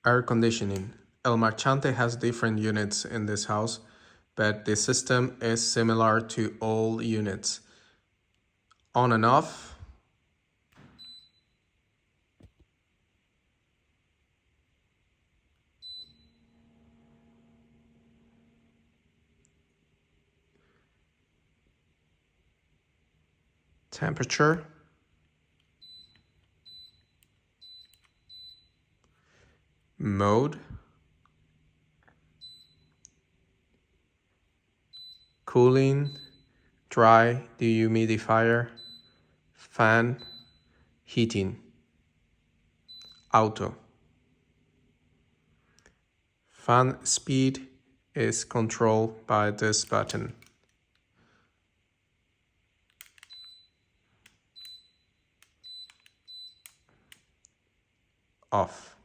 Air conditioning. El Marchante has different units in this house, but the system is similar to all units. On and off. Temperature. Mode. Cooling, dry, dehumidifier, fan, heating, auto. Fan speed is controlled by this button. Off.